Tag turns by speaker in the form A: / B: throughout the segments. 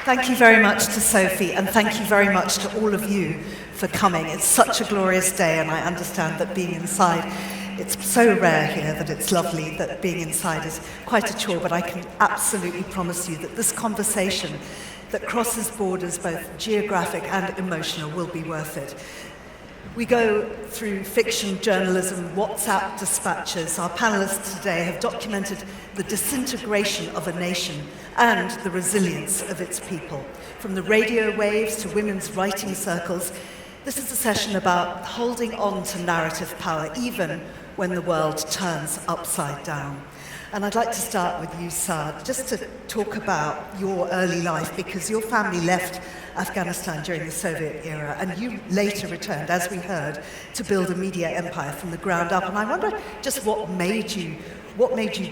A: Thank you very much to Sophie, and thank you very much to all of you for coming. It's such a glorious day, and I understand that being inside, it's so rare here that it's lovely that being inside is quite a chore, but I can absolutely promise you that this conversation that crosses borders, both geographic and emotional, will be worth it. We go through fiction, journalism, WhatsApp dispatches. Our panelists today have documented the disintegration of a nation and the resilience of its people. From the radio waves to women's writing circles, this is a session about holding on to narrative power, even when the world turns upside down. And I'd like to start with you, Saad, just to talk about your early life, because your family left Afghanistan during the Soviet era, and you later returned, as we heard, to build a media empire from the ground up. And I wonder just what made you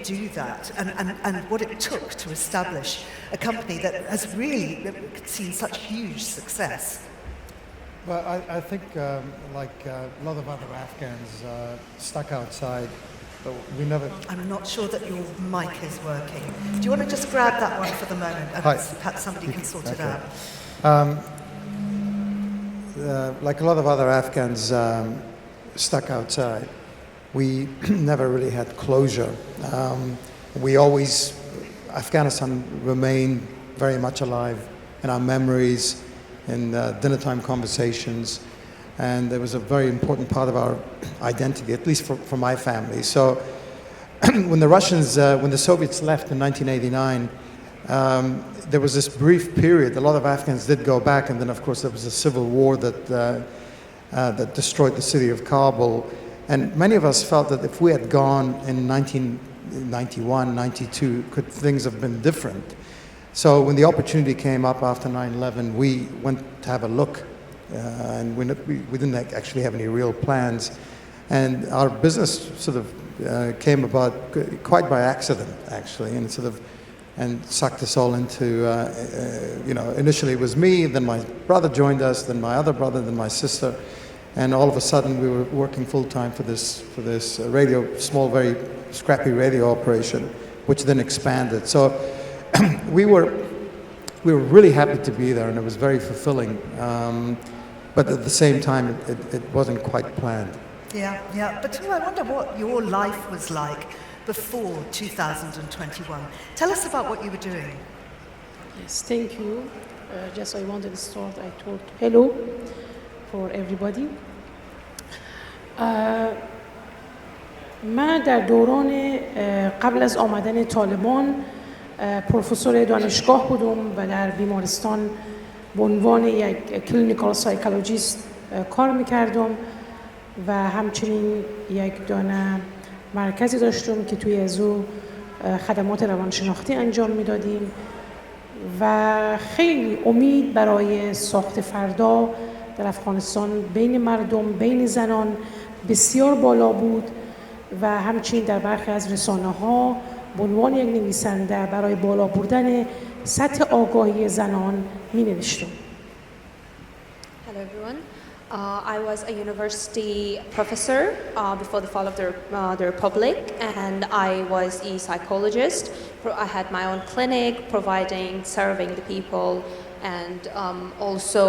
A: do that, and what it took to establish a company that has really seen such huge success.
B: Well, I think, like a lot of other Afghans, stuck outside. We never...
A: I'm not sure that your mic is working. Do you want to just grab that one for the moment, and perhaps somebody can sort it out?
B: Like a lot of other Afghans stuck outside, we never really had closure. Afghanistan remained very much alive in our memories, in dinner time conversations, and it was a very important part of our identity, at least for my family. So when the Soviets left in 1989, there was this brief period. A lot of Afghans did go back, and then of course there was a civil war that destroyed the city of Kabul. And many of us felt that if we had gone in 1991, 92, could things have been different? So when the opportunity came up after 9/11, we went to have a look. And we didn't actually have any real plans. And our business sort of came about quite by accident, actually, and sucked us all into, initially it was me, then my brother joined us, then my other brother, then my sister. And all of a sudden we were working full-time for this small, very scrappy radio operation, which then expanded. So we were really happy to be there, and it was very fulfilling. But at the same time, it wasn't quite planned.
A: Yeah. But I wonder what your life was like before 2021. Tell us about what you were doing.
C: Yes, thank you. Just I wanted to start, I told hello for everybody. من در دوران قبل از آمدن طالبان پروفسور دانشگاه بودم و در بیمارستان به عنوان یک کلینیکال سایکولوژیست کار میکردم و همچنین یک دانه مرکزی داشتم که توی ازو خدمات روانشناختی انجام میدادیم و خیلی امید برای ساخت فردا در افغانستان بین مردم، بین زنان بسیار بالا بود و همچنین در برخی از رسانه‌ها به عنوان یک نویسنده برای بالا بردن سطح آگاهی زنان می-نوشتم.
D: Hello everyone. I was a university professor before the fall of the Republic, and I was a psychologist. I had my own clinic serving the people, and also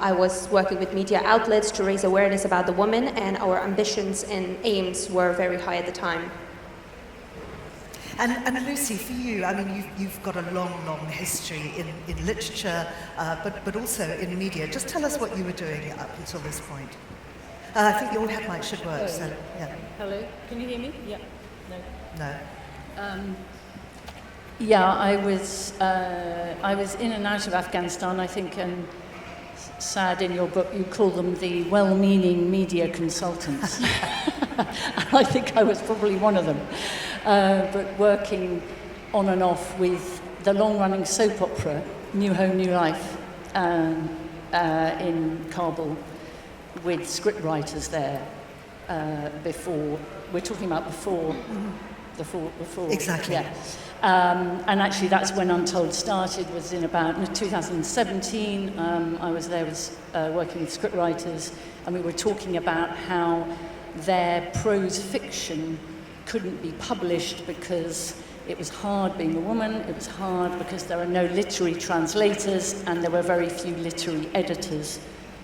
D: I was working with media outlets to raise awareness about the women, and our ambitions and aims were very high at the time.
A: And Lucy, for you, I mean, you've got a long history in literature, but also in media. Just tell us what you were doing up until this point. I think your head mic should work. So, yeah.
E: Hello, can you hear me? Yeah.
A: No.
E: I was in and out of Afghanistan, I think, and Saad, in your book, you call them the well-meaning media consultants. I think I was probably one of them. But working on and off with the long-running soap opera, New Home, New Life, in Kabul, with scriptwriters there before. We're talking about before.
A: Exactly.
E: Yeah. And actually that's when Untold started, was in about 2017. I was there working with scriptwriters, and we were talking about how their prose fiction couldn't be published because it was hard being a woman, it was hard because there are no literary translators and there were very few literary editors.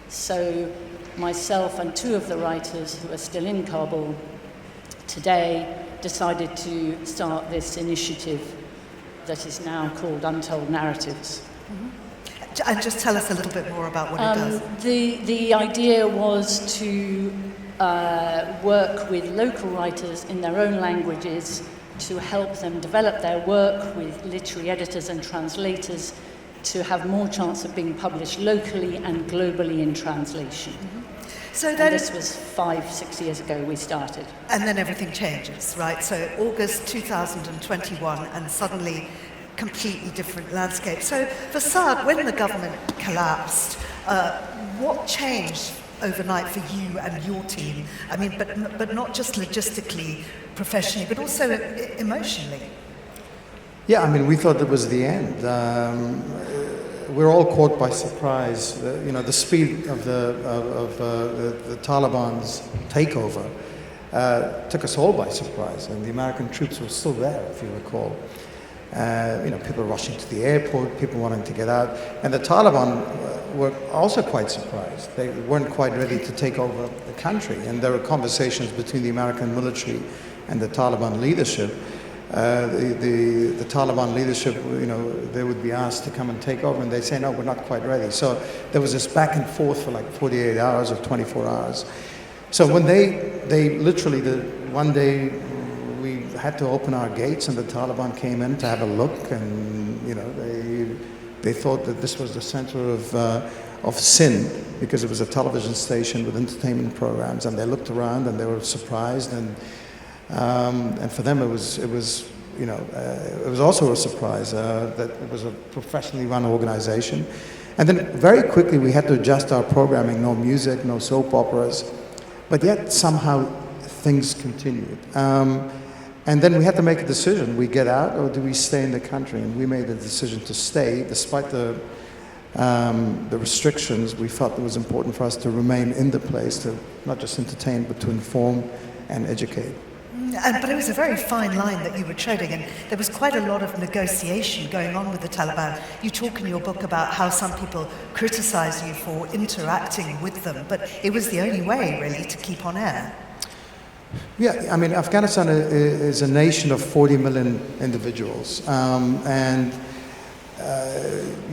E: So myself and two of the writers who are still in Kabul today decided to start this initiative that is now called Untold Narratives.
A: Mm-hmm. And just tell us a little bit more about what it does.
E: The idea was to work with local writers in their own languages to help them develop their work with literary editors and translators to have more chance of being published locally and globally in translation.
A: Mm-hmm. So then,
E: this was 5-6 years ago we started.
A: And then everything changes, right? So August 2021 and suddenly completely different landscape. So for Saad, when the government collapsed, what changed overnight for you and your team? I mean, but not just logistically, professionally, but also emotionally.
B: Yeah, I mean, we thought it was the end. We're all caught by surprise. The speed of the Taliban's takeover took us all by surprise, and the American troops were still there, if you recall. People rushing to the airport, people wanting to get out, and the Taliban were also quite surprised. They weren't quite ready to take over the country, and there were conversations between the American military and the Taliban leadership. The Taliban leadership, they would be asked to come and take over, and they'd say, no, we're not quite ready. So there was this back and forth for like 48 hours or 24 hours. So when they literally, one day we had to open our gates, and the Taliban came in to have a look, and they thought that this was the center of sin, because it was a television station with entertainment programs, and they looked around and they were surprised, and for them it was also a surprise that it was a professionally run organization. And then very quickly we had to adjust our programming, no music, no soap operas, but yet somehow things continued. And then we had to make a decision. We get out, or do we stay in the country? And we made the decision to stay. Despite the restrictions, we felt it was important for us to remain in the place, to not just entertain, but to inform and educate.
A: But it was a very fine line that you were treading, and there was quite a lot of negotiation going on with the Taliban. You talk in your book about how some people criticize you for interacting with them, but it was the only way, really, to keep on air.
B: Yeah, I mean, Afghanistan is a nation of 40 million individuals, and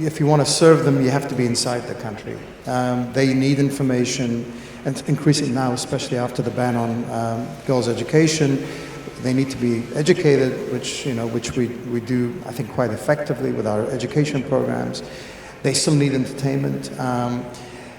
B: if you want to serve them, you have to be inside the country. They need information, and increasingly now, especially after the ban on girls' education, they need to be educated, which we do, I think, quite effectively with our education programs. They still need entertainment.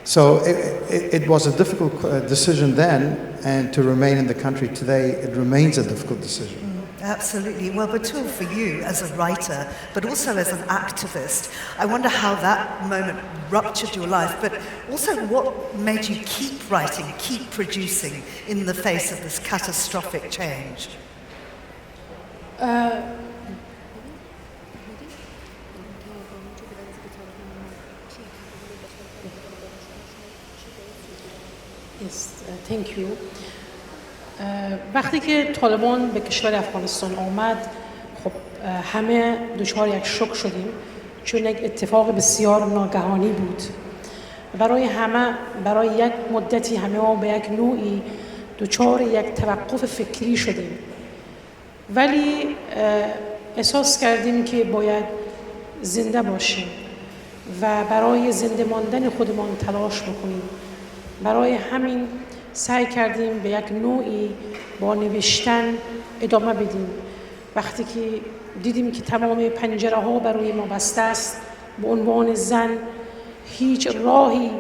B: So it was a difficult decision then, and to remain in the country today, it remains a difficult decision.
A: Absolutely. Well, Batool, for you as a writer, but also as an activist, I wonder how that moment ruptured your life, but also what made you keep writing, keep producing in the face of this catastrophic change?
C: Yes, thank you. وقتی که طالبان به کشور افغانستان آمد، خب همه دچار یک شوک شدیم، چون یک اتفاق بسیار ناگهانی بود. برای یک مدتی همه ما به یک نوعی دچار یک توقف فکری شدیم. ولی احساس کردیم که باید زنده باشیم و برای زنده ماندن خودمان تلاش بکنیم. برای همین سعی کردیم به یک نوعی با نوشتن ادامه بدیم. وقتی که دیدیم که تمام پنجره ها برای ما بسته است، به عنوان زن هیچ راهی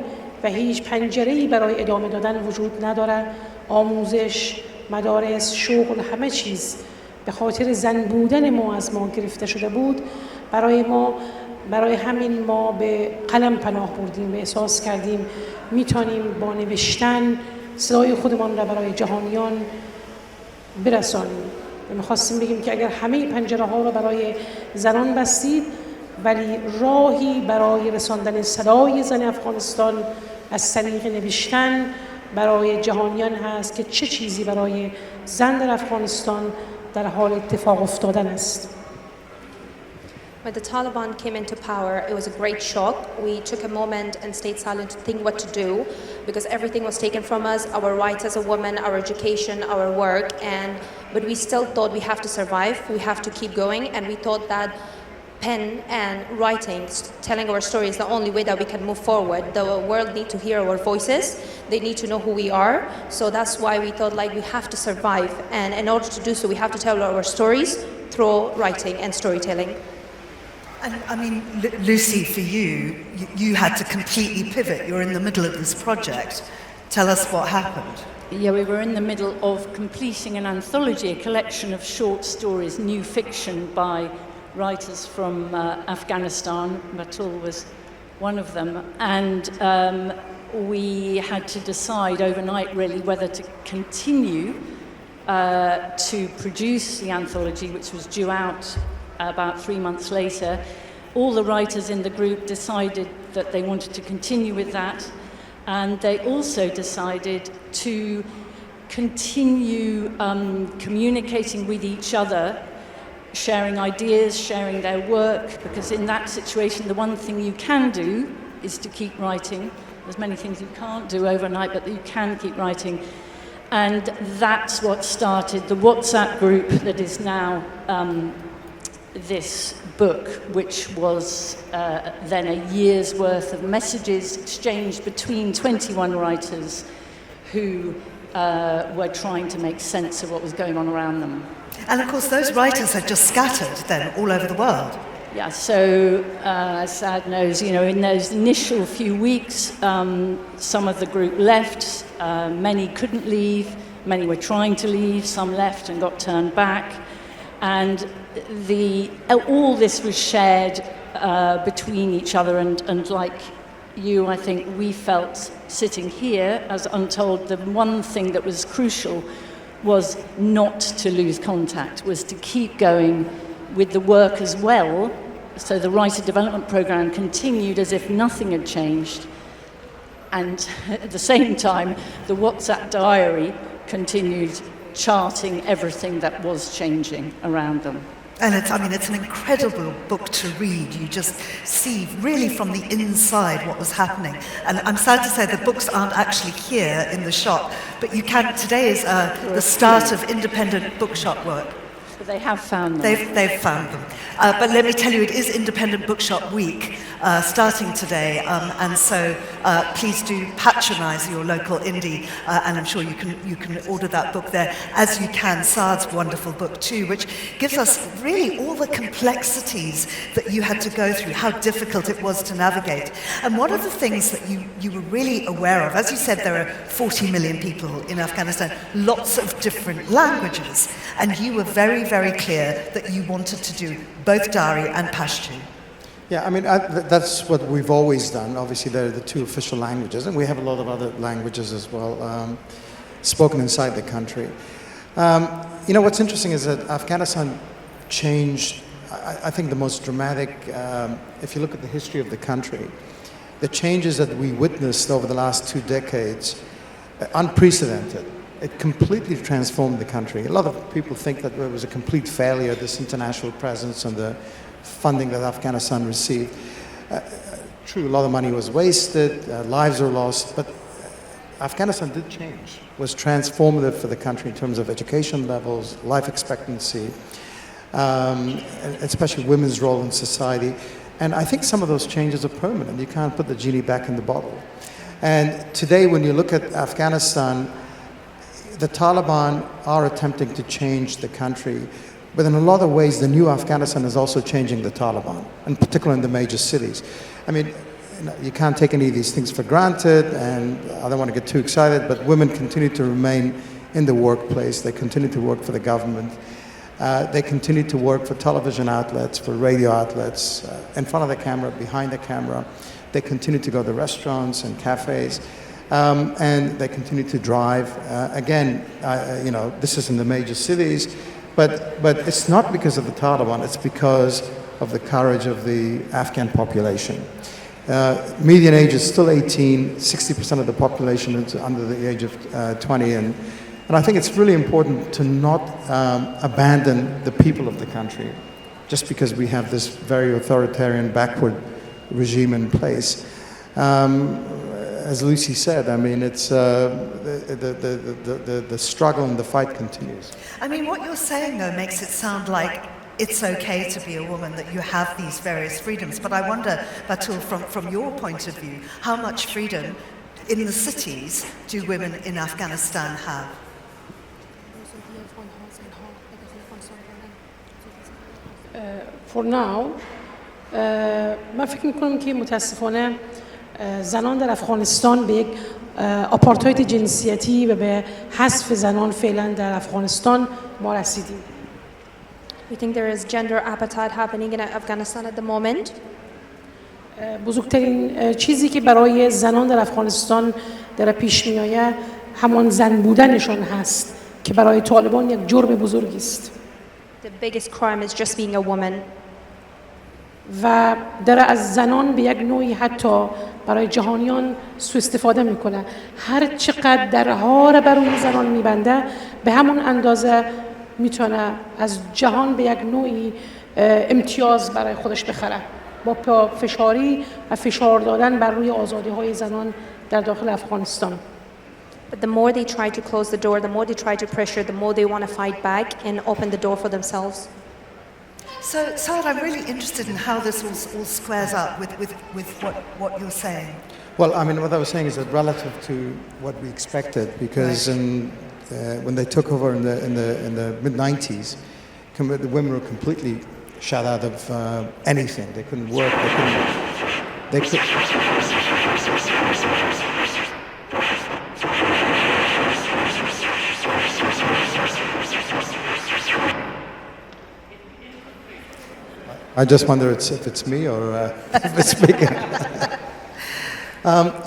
C: و هیچ پنجره‌ای برای ادامه دادن وجود نداره، آموزش، مدارس، شغل، همه چیز به خاطر زن بودن ما از ما گرفته شده بود. برای همین ما به قلم پناه بردیم و احساس کردیم میتونیم با نوشتن صدای خودمان را برای جهانیان برسانیم. و میخواستیم بگیم که اگر همه پنجره ها را برای زنان بستید، ولی راهی برای رساندن صدای زن افغانستان از طریق نوشتن برای جهانیان هست که چه چیزی برای زن در افغانستان در حال اتفاق افتادن است.
D: When the Taliban came into power, it was a great shock. We took a moment and stayed silent to think what to do because everything was taken from us, our rights as a woman, our education, our work, but we still thought we have to survive, we have to keep going, and we thought that pen and writing, telling our story is the only way that we can move forward. The world need to hear our voices, they need to know who we are, so that's why we thought like we have to survive, and in order to do so we have to tell our stories through writing and storytelling.
A: And I mean, Lucy, for you had to completely pivot. You're in the middle of this project. Tell us what happened.
E: Yeah, we were in the middle of completing an anthology, a collection of short stories, new fiction by writers from Afghanistan. Batool was one of them. And we had to decide overnight, really, whether to continue to produce the anthology, which was due out about 3 months later. All the writers in the group decided that they wanted to continue with that, and they also decided to continue communicating with each other, sharing ideas, sharing their work, because in that situation the one thing you can do is to keep writing. There's many things you can't do overnight, but you can keep writing. And that's what started the WhatsApp group that is now this book, which was then a year's worth of messages exchanged between 21 writers who were trying to make sense of what was going on around them.
A: And of course those writers had just scattered then all over the world.
E: Yeah, so as Saad knows, you know, in those initial few weeks, some of the group left, many couldn't leave, many were trying to leave, some left and got turned back. And all this was shared between each other, and like you, I think we felt sitting here as Untold, the one thing that was crucial was not to lose contact, was to keep going with the work as well. So the writer development program continued as if nothing had changed, and at the same time the WhatsApp diary continued charting everything that was changing around them.
A: And it's an incredible book to read. You just see really from the inside what was happening. And I'm sad to say the books aren't actually here in the shop, but you can. Today is the start of independent bookshop work.
E: But they have found them.
A: They've found them. But let me tell you, it is Independent Bookshop Week starting today, and so please do patronise your local indie, and I'm sure you can order that book there, as you can Saad's wonderful book too, which gives us really all the complexities that you had to go through, how difficult it was to navigate. And one of the things that you were really aware of, as you said, there are 40 million people in Afghanistan, lots of different languages, and you were very, very clear that you wanted to do both Dari and Pashto.
B: Yeah, I mean, that's what we've always done. Obviously, they're the two official languages, and we have a lot of other languages as well, spoken inside the country. You know, what's interesting is that Afghanistan changed, I think the most dramatic, if you look at the history of the country, the changes that we witnessed over the last 2 decades, unprecedented. It completely transformed the country. A lot of people think that it was a complete failure, this international presence and the funding that Afghanistan received. True, a lot of money was wasted, lives were lost, but Afghanistan did change, was transformative for the country in terms of education levels, life expectancy, especially women's role in society. And I think some of those changes are permanent. You can't put the genie back in the bottle. And today, when you look at Afghanistan, the Taliban are attempting to change the country, but in a lot of ways, the new Afghanistan is also changing the Taliban, in particular in the major cities. I mean, you can't take any of these things for granted, and I don't want to get too excited, but women continue to remain in the workplace. They continue to work for the government. They continue to work for television outlets, for radio outlets, in front of the camera, behind the camera. They continue to go to restaurants and cafes. And they continue to drive. Again, you know, this is in the major cities, but it's not because of the Taliban, it's because of the courage of the Afghan population. Median age is still 18, 60% of the population is under the age of 20, and And I think it's really important to not abandon the people of the country just because we have this very authoritarian, backward regime in place. As Lucy said, I mean, it's the struggle and the fight continues.
A: I mean, what you're saying, though, makes it sound like it's okay to be a woman, that you have these various freedoms. But I wonder, Batool, from your point of view, how much freedom in the cities do women in Afghanistan have?
C: For now, من فکر میکنم که متاسفانه زنان در افغانستان به یک آپارتاید جنسیتی و به حذف زنان فعلا در افغانستان ما رسیدیم.
D: We think there is gender appetite happening in Afghanistan at the moment.
C: بزرگترین چیزی که برای زنان در افغانستان در پیش میآید همان زن بودنشان هست که برای طالبان یک جرم بزرگی است.
D: The biggest crime is just being a woman.
C: و داره از زنان به یک نوعی حتی برای جهانیان سوء استفاده میکنه. هر چقدر درها را برای زنان میبنده به همون اندازه میتونه از جهان به یک نوعی امتیاز برای خودش بخره با فشاری و فشار دادن بر روی آزادی های زنان در داخل افغانستان.
D: But the more they try to close the door, the more they try to pressure, the more they want to fight back and open the door for themselves.
A: So, Saad, I'm really interested in how this all squares up with what you're saying.
B: Well, I mean, what I was saying is that relative to what we expected, because when they took over in the mid-90s, the women were completely shut out of anything. They couldn't work. They could. I just wonder if it's me or if it's bigger.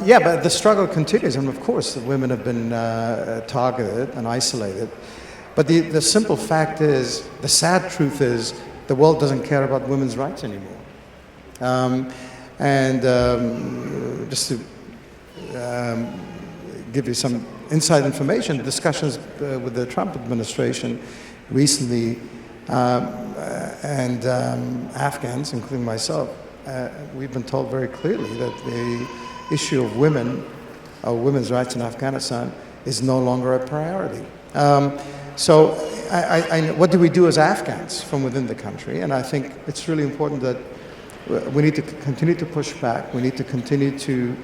B: Yeah, but the struggle continues, and of course, the women have been targeted and isolated. But the simple fact is, the sad truth is, the world doesn't care about women's rights anymore. Just to give you some inside information, discussions with the Trump administration recently. And Afghans, including myself, we've been told very clearly that the issue of women's rights in Afghanistan is no longer a priority. So what do we do as Afghans from within the country? And I think it's really important that we need to continue to push back. We need to continue to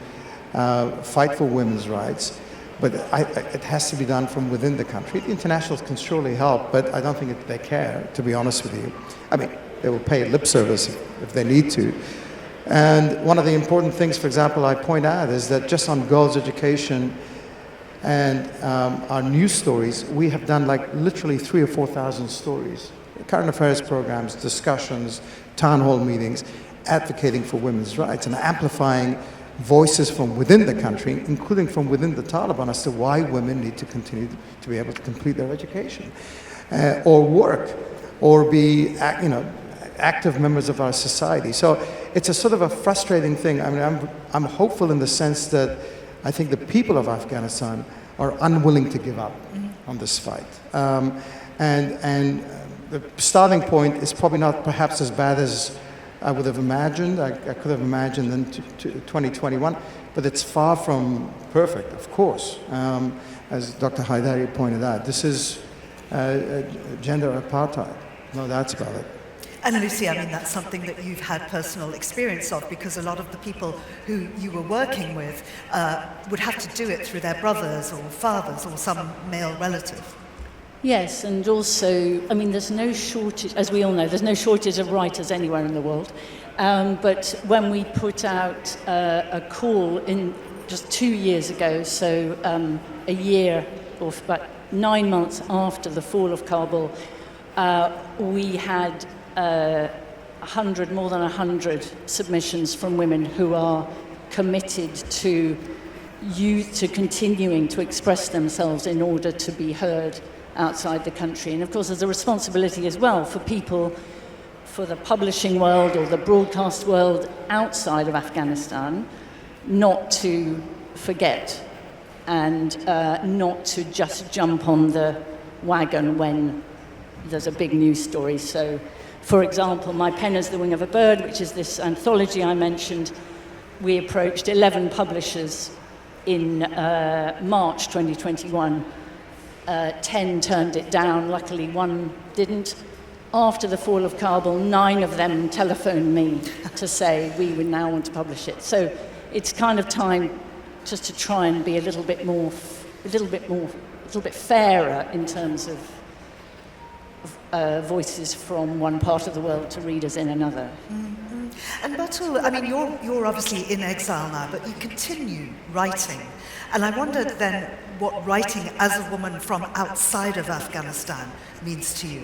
B: fight for women's rights. But it has to be done from within the country. The internationals can surely help, but I don't think they care, to be honest with you. I mean, they will pay lip service if they need to. And one of the important things, for example, I point out is that just on girls' education and our news stories, we have done like literally 3,000 or 4,000 stories, current affairs programs, discussions, town hall meetings, advocating for women's rights and amplifying voices from within the country, including from within the Taliban, as to why women need to continue to be able to complete their education, or work, or be active members of our society. So it's a sort of a frustrating thing. I mean, I'm hopeful in the sense that I think the people of Afghanistan are unwilling to give up on this fight. And the starting point is probably not perhaps as bad as I would have imagined. I could have imagined in 2021, but it's far from perfect, of course. As Dr. Haidari pointed out, this is gender apartheid, no doubts about it.
A: And Lucy, I mean, that's something that you've had personal experience of, because a lot of the people who you were working with would have to do it through their brothers or fathers or some male relative.
E: Yes, and also, I mean, there's no shortage, as we all know, there's no shortage of writers anywhere in the world. But when we put out a call in just 2 years ago, so a year or about 9 months after the fall of Kabul, we had more than 100 submissions from women who are committed to continuing to express themselves in order to be heard outside the country. And of course, there's a responsibility as well for people, for the publishing world or the broadcast world outside of Afghanistan, not to forget and not to just jump on the wagon when there's a big news story. So, for example, My Pen as the Wing of a Bird, which is this anthology I mentioned, we approached 11 publishers in March 2021. 10 turned it down, luckily one didn't. After the fall of Kabul, 9 of them telephoned me to say we would now want to publish it. So it's kind of time just to try and be a little bit fairer in terms of voices from one part of the world to readers in another.
A: Mm-hmm. And Batool, I mean, you're obviously in exile now, but you continue writing. And I wondered then what writing as a woman from outside of Afghanistan means to you.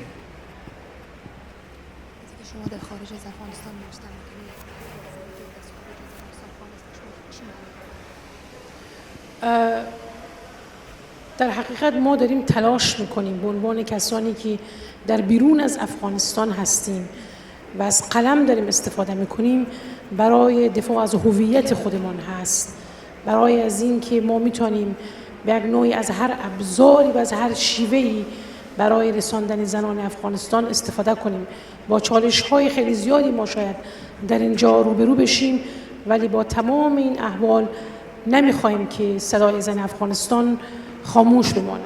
C: در حقیقت ما داریم تلاش میکنیم به عنوان کسانی که در بیرون از افغانستان هستیم و از قلم داریم استفاده میکنیم برای دفاع از هویت خودمان هست، برای از این که ما میتونیم به یک نوعی از هر ابزاری و از هر شیوهی برای رساندن زنان افغانستان استفاده کنیم. با چالش‌های خیلی زیادی ما شاید در اینجا روبرو بشیم، ولی با تمام این احوال نمیخوایم که صدای زن افغانستان خاموش بمانه.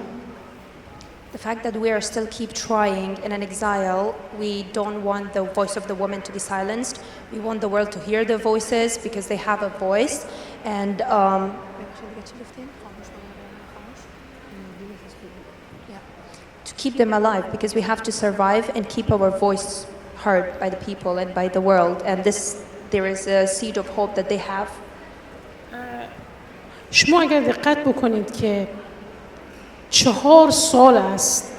D: The fact that we are still keep trying in an exile, we don't want the voice of the women to be silenced. We want the world to hear their voices because they have a voice. And to keep them alive, because we have to survive and keep our voice heard by the people and by the world. And there is a seed of hope that they have.
C: شما اگر دقت بکنید که 4 سال است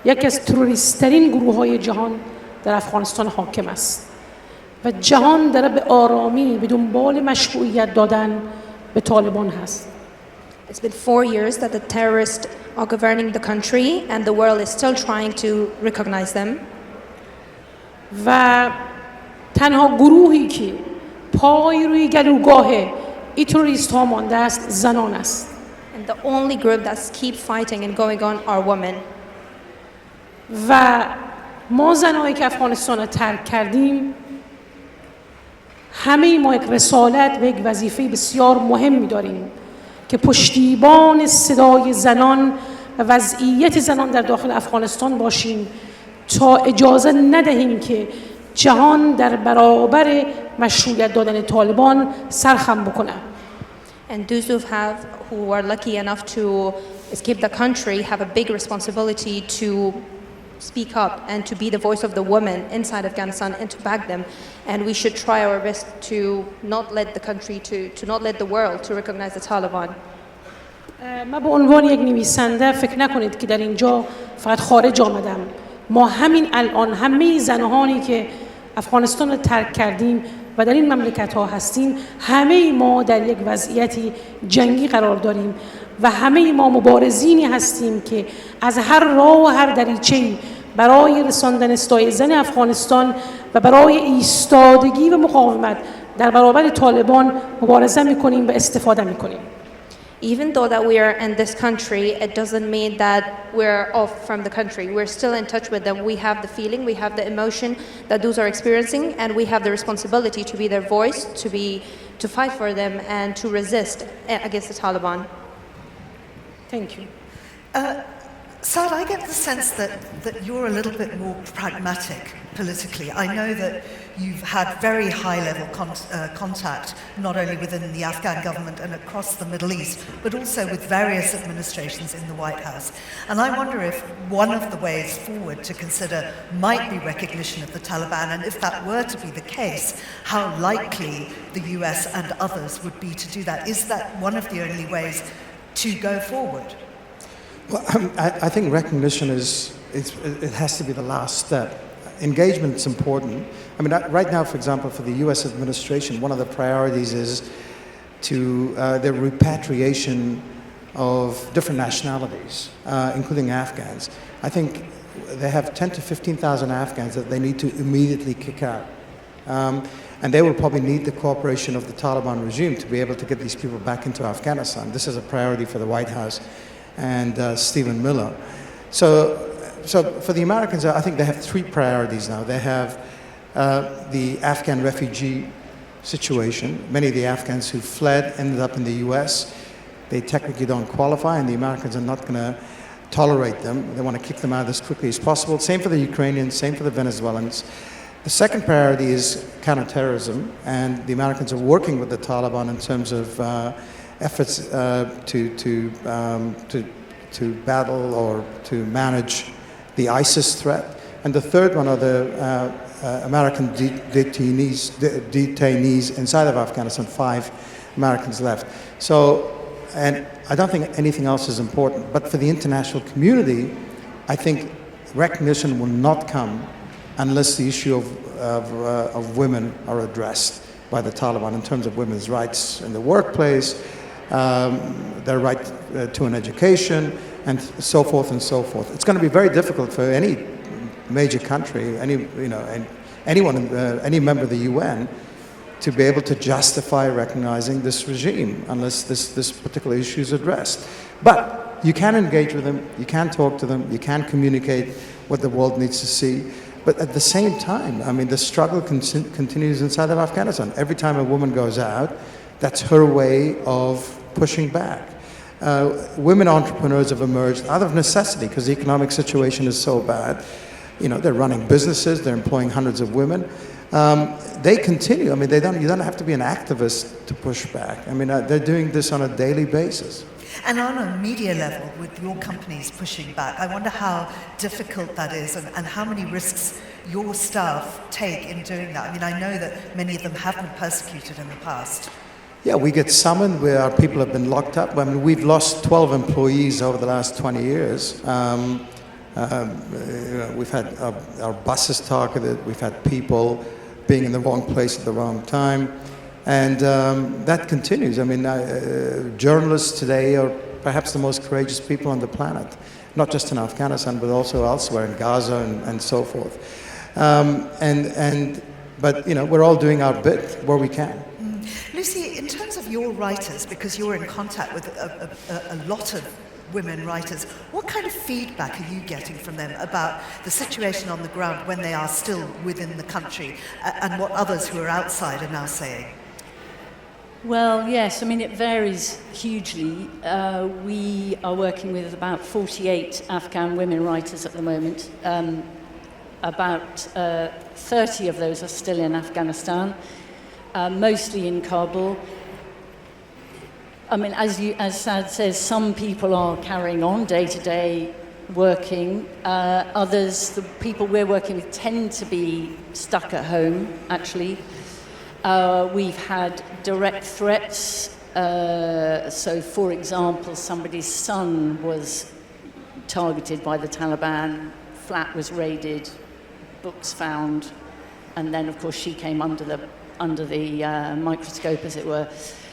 C: یکی از تروریست‌ترین گروه‌های جهان در افغانستان حاکم است و جهان داره به آرامی به دنبال مشروعیت دادن به طالبان هست.
D: It's been 4 years that the terrorists are governing the country and the world is still trying to recognize them.
C: و تنها گروهی که پای روی گلوگاه این تروریست ها مانده است زنان است.
D: And the only group that keep fighting and going on are women.
C: و ما زنایی که افغانستان را ترک کردیم همه ما یک رسالت و یک وظیفه بسیار مهمی داریم که پشتیبان صدای زنان و وضعیت زنان در داخل افغانستان باشیم تا اجازه ندهیم که جهان در برابر مشروعیت دادن طالبان سرخم بکنه.
D: And those who are lucky enough to escape the country have a big responsibility to speak up and to be the voice of the women inside Afghanistan and to back them. And we should try our best to not let the country, to not let the world to recognize the Taliban.
C: ما به عنوان یک نویسنده فکر نکنید که در اینجا فقط خارج آمدم. ما همین الان همه زنانی که افغانستان رو ترک کردیم و در این مملکت ها هستیم همه ما در یک وضعیتی جنگی قرار داریم و همه ما مبارزینی هستیم که از هر راه و هر دریچه‌ای برای رساندن صدای زن افغانستان و برای ایستادگی و مقاومت در برابر طالبان مبارزه میکنیم و استفاده میکنیم.
D: Even though that we are in this country, it doesn't mean that we're off from the country. We're still in touch with them. We have the feeling, we have the emotion that those are experiencing, and we have the responsibility to be their voice, to fight for them, and to resist against the Taliban.
C: Thank you.
A: Saad, I get the sense that you're a little bit more pragmatic politically. I know that you've had very high-level contact, not only within the Afghan government and across the Middle East, but also with various administrations in the White House. And I wonder if one of the ways forward to consider might be recognition of the Taliban, and if that were to be the case, how likely the US and others would be to do that. Is that one of the only ways to go forward?
B: Well, I think recognition it has to be the last step. Engagement is important. I mean, right now, for example, for the U.S. administration, one of the priorities is to the repatriation of different nationalities, including Afghans. I think they have 10 to 15,000 Afghans that they need to immediately kick out. And they will probably need the cooperation of the Taliban regime to be able to get these people back into Afghanistan. This is a priority for the White House and Stephen Miller. So for the Americans, I think they have three priorities now. They have the Afghan refugee situation. Many of the Afghans who fled ended up in the US. They technically don't qualify, and the Americans are not going to tolerate them. They want to kick them out as quickly as possible. Same for the Ukrainians, same for the Venezuelans. The second priority is counterterrorism, and the Americans are working with the Taliban in terms of efforts to battle or to manage the ISIS threat. And the third one are the American detainees inside of Afghanistan, 5 Americans left. So, and I don't think anything else is important, but for the international community, I think recognition will not come unless the issue of women are addressed by the Taliban in terms of women's rights in the workplace, their right to an education, and so forth and so forth. It's going to be very difficult for any major country, any member of the UN, to be able to justify recognizing this regime unless this particular issue is addressed. But you can engage with them, you can talk to them, you can communicate what the world needs to see. But at the same time, I mean, the struggle continues inside of Afghanistan. Every time a woman goes out, that's her way of pushing back. Women entrepreneurs have emerged out of necessity because the economic situation is so bad. You know, they're running businesses, they're employing hundreds of women. They continue. I mean, you don't have to be an activist to push back. I mean, they're doing this on a daily basis.
A: And on a media level, with your companies pushing back, I wonder how difficult that is and how many risks your staff take in doing that. I mean, I know that many of them have been persecuted in the past.
B: Yeah, we get summoned where our people have been locked up. I mean, we've lost 12 employees over the last 20 years. We've had our buses targeted, we've had people being in the wrong place at the wrong time. And that continues. I mean, journalists today are perhaps the most courageous people on the planet, not just in Afghanistan, but also elsewhere in Gaza and so forth. But, you know, we're all doing our bit where we can.
A: Lucy, in terms of your writers, because you're in contact with a lot of women writers, what kind of feedback are you getting from them about the situation on the ground when they are still within the country and what others who are outside are now saying?
E: Well, yes, I mean, it varies hugely. We are working with about 48 Afghan women writers at the moment. About 30 of those are still in Afghanistan, mostly in Kabul. I mean, as Saad says, some people are carrying on day-to-day working. Others, the people we're working with, tend to be stuck at home, actually. We've had direct threats. So, for example, somebody's son was targeted by the Taliban, flat was raided, books found, and then, of course, she came under the microscope, as it were.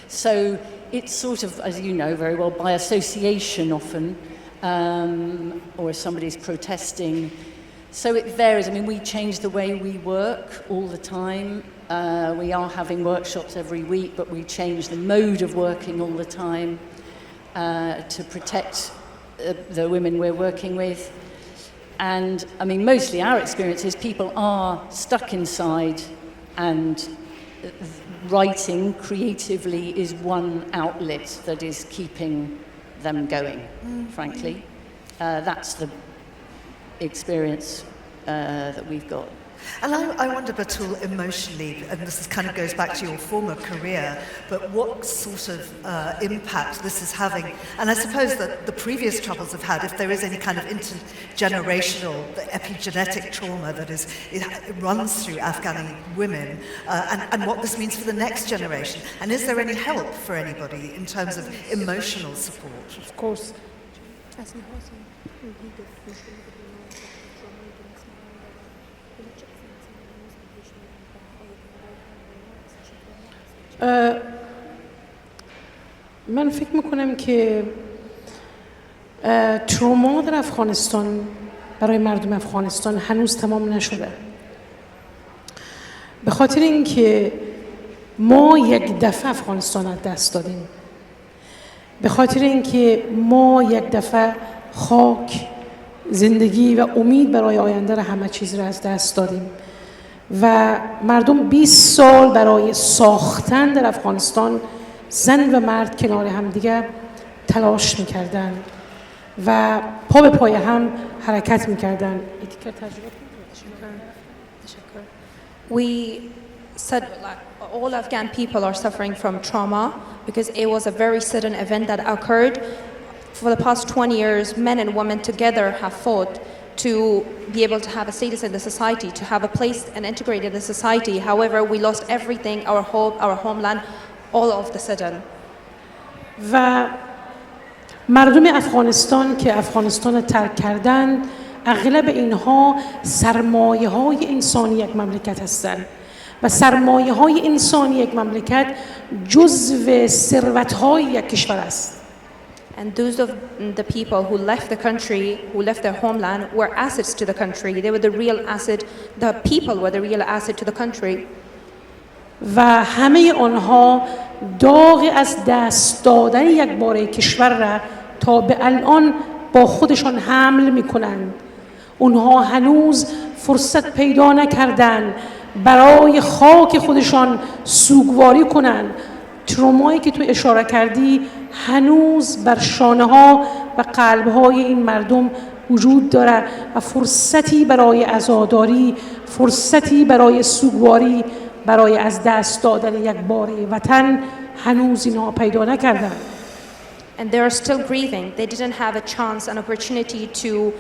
E: So it's sort of, as you know very well, by association often, or if somebody's protesting. So it varies. I mean, we change the way we work all the time. We are having workshops every week, but we change the mode of working all the time to protect the women we're working with. And, I mean, mostly our experience is people are stuck inside, and writing creatively is one outlet that is keeping them going, frankly. That's the experience that we've got.
A: And I wonder, Batool, emotionally, and this kind of goes back to your former career, but what sort of impact this is having, and I suppose that the previous troubles have had, if there is any kind of intergenerational, epigenetic trauma that it runs through Afghani women, and what this means for the next generation. And is there any help for anybody in terms of emotional support?
C: Of course. من فکر میکنم که تروما در افغانستان برای مردم افغانستان هنوز تمام نشده. به خاطر اینکه ما یک دفعه افغانستان از دست دادیم، به خاطر اینکه ما یک دفعه خاک، زندگی و امید برای آینده را همه چیز را از دست دادیم و مردم 20 سال برای ساختن در افغانستان زن و مرد کنار هم دیگه تلاش میکردن و پا به پای هم حرکت میکردن.
D: We said all Afghan people are suffering from trauma because it was a very sudden event that occurred. For the past 20 years, men and women together have fought to be able to have a status in the society, to have a place and integrate in the society. However, we lost everything, our hope, our homeland, all of the sudden.
C: و مردم افغانستان که افغانستان رو ترک کردن، اغلب اینها سرمایه های انسانی یک مملکت هستند و سرمایه های انسانی یک مملکت جزو ثروت های یک کشور است.
D: And those of the people who left the country, who left their homeland, were assets to the country. They were the real asset. The people were the real asset to the country.
C: و همه آنها داغ از دست دادن یک باره کشور را تا به الان با خودشان حمل میکنند. اونها هنوز فرصت پیدا نکردند برای خاک خودشان سوگواری کنند. ترومایی که تو اشاره کردی هنوز بر شانه ها و قلب های این مردم وجود داره و فرصتی برای عزاداری، فرصتی برای سوگواری، برای از دست دادن یک باره وطن هنوز اینها پیدا نکردن.
D: And they are still grieving. They didn't have a chance, an opportunity to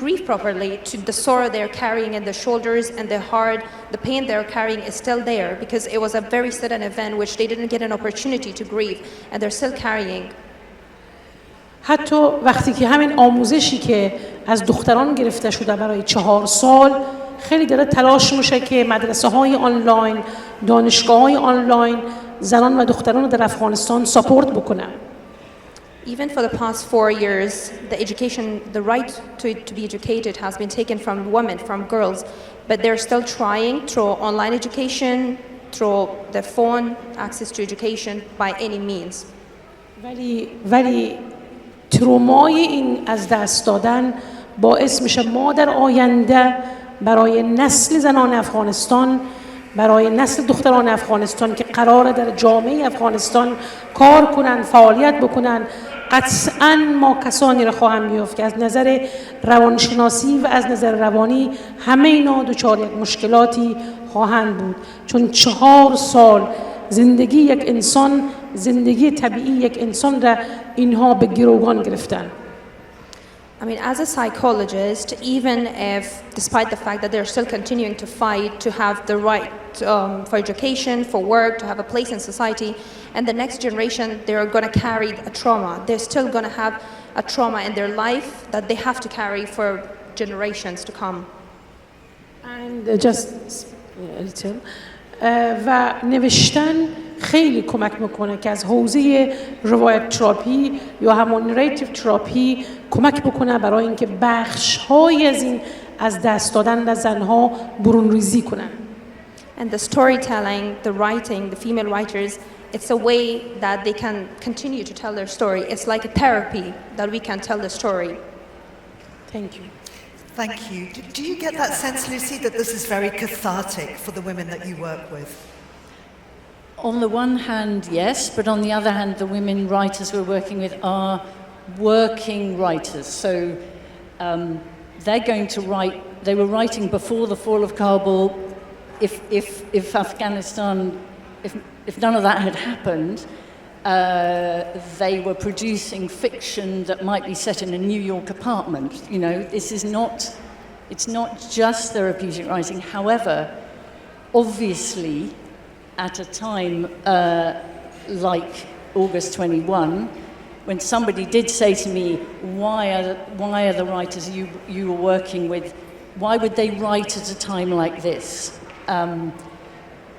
D: grieve properly. To the sorrow they're carrying in their shoulders and their heart, the pain they're carrying is still there because it was a very sudden event which they didn't get an opportunity to grieve, and they're still carrying.
C: حتی وقتی که همین آموزشی که از دختران گرفته شده برای 4 سال خیلی داره تلاش میشه که مدرسه های آنلاین، دانشگاه های آنلاین زنان و دختران رو در افغانستان ساپورت بکنن.
D: Even for the past 4 years, the education, the right to be educated has been taken from women, from girls, but they're still trying through online education, through the phone, access to education by any means.
C: ولی ترومای این از دست دادن باعث میشه ما در آینده برای نسل زنان افغانستان، برای نسل دختران افغانستان که قراره در جامعه افغانستان کار کنن، فعالیت بکنن، قطعاً ما کسانی را خواهم یافت که از نظر روانشناسی و از نظر روانی همه اینا دچار یک مشکلاتی خواهند بود، چون 4 سال زندگی یک انسان، زندگی طبیعی یک انسان را اینها به گروگان گرفتن.
D: I mean, as a psychologist, even if, despite the fact that they're still continuing to fight to have the right for education, for work, to have a place in society, and the next generation, they're going to carry a trauma. They're still going to have a trauma in their life that they have to carry for generations to come.
C: And just a little. و نوشتن خیلی کمک میکنه که از حوزه روایت تراپی یا همون نریتیو تراپی کمک بکنه برای اینکه بخش‌های از این از دست دادن زنها برون ریزی کنن.
D: And the storytelling, the writing, the female writers, it's a way that they can continue to tell their story. It's like a therapy that we can tell the story.
C: Thank you.
A: Thank you. Do you get that sense, Lucy, that this is very cathartic for the women that you work with?
E: On the one hand, yes, but on the other hand, the women writers we're working with are working writers. So they're going to write, they were writing before the fall of Kabul. If Afghanistan, if none of that had happened, they were producing fiction that might be set in a New York apartment. You know, this is not, it's not just therapeutic writing. However, obviously, at a time like August 21, when somebody did say to me, why are the writers you were working with, why would they write at a time like this?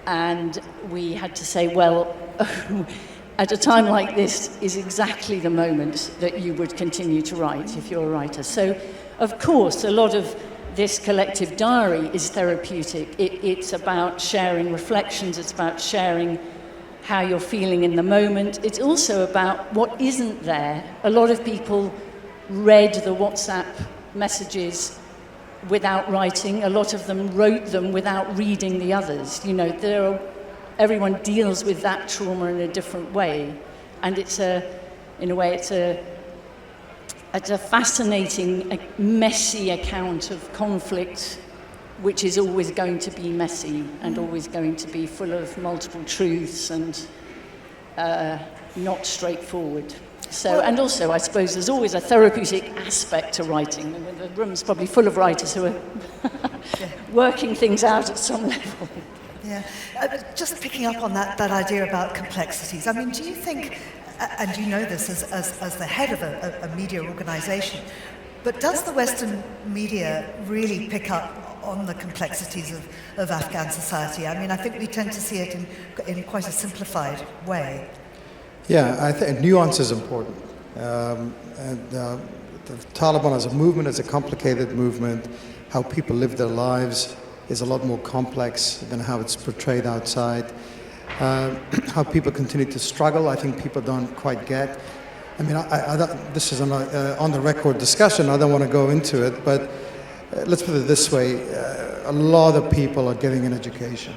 E: And we had to say, well, at a time like this is exactly the moment that you would continue to write if you're a writer. So, of course, a lot of this collective diary is therapeutic. It's about sharing reflections, it's about sharing how you're feeling in the moment. It's also about what isn't there. A lot of people read the WhatsApp messages without writing. A lot of them wrote them without reading the others. You know, everyone deals with that trauma in a different way. And in a way, it's a fascinating, messy account of conflict, which is always going to be messy and always going to be full of multiple truths and not straightforward. So, and also, I suppose there's always a therapeutic aspect to writing. I mean, the room's probably full of writers who are working things out at some level.
A: Yeah, just picking up on that idea about complexities. I mean, do you think, and you know this as the head of a media organization, but does the Western media really pick up on the complexities of Afghan society? I mean, I think we tend to see it in quite a simplified way.
B: Yeah, I think nuance is important. The Taliban as a movement is a complicated movement. How people live their lives is a lot more complex than how it's portrayed outside. How people continue to struggle, I think people don't quite get. I mean, this is an on-the-record discussion, I don't want to go into it, but let's put it this way, a lot of people are getting an education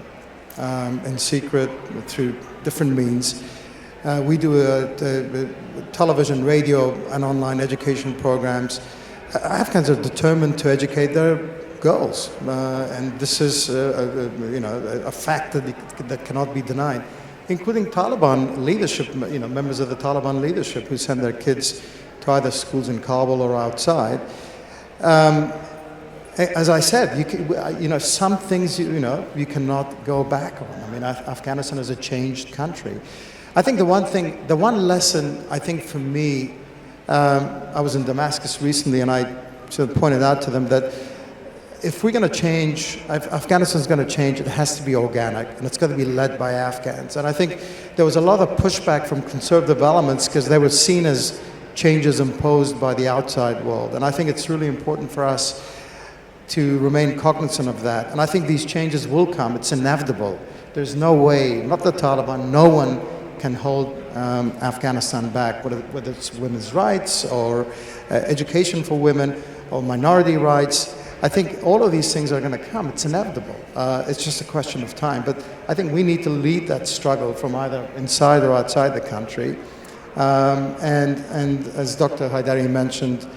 B: in secret through different means. We do television, radio, and online education programs. Afghans are determined to educate their girls, and this is a fact that cannot be denied, including Taliban leadership, members of the Taliban leadership who send their kids to either schools in Kabul or outside. As I said, some things you cannot go back on. I mean, Afghanistan is a changed country. I think the one lesson, I think for me, I was in Damascus recently and I sort of pointed out to them that if we're going to change, if Afghanistan's going to change, it has to be organic and it's going to be led by Afghans. And I think there was a lot of pushback from conservative elements because they were seen as changes imposed by the outside world. And I think it's really important for us to remain cognizant of that. And I think these changes will come. It's inevitable. There's no way, not the Taliban, no one can hold Afghanistan back, whether it's women's rights or education for women or minority rights. I think all of these things are going to come. It's inevitable. It's just a question of time. But I think we need to lead that struggle from either inside or outside the country. And as Dr. Haidari mentioned,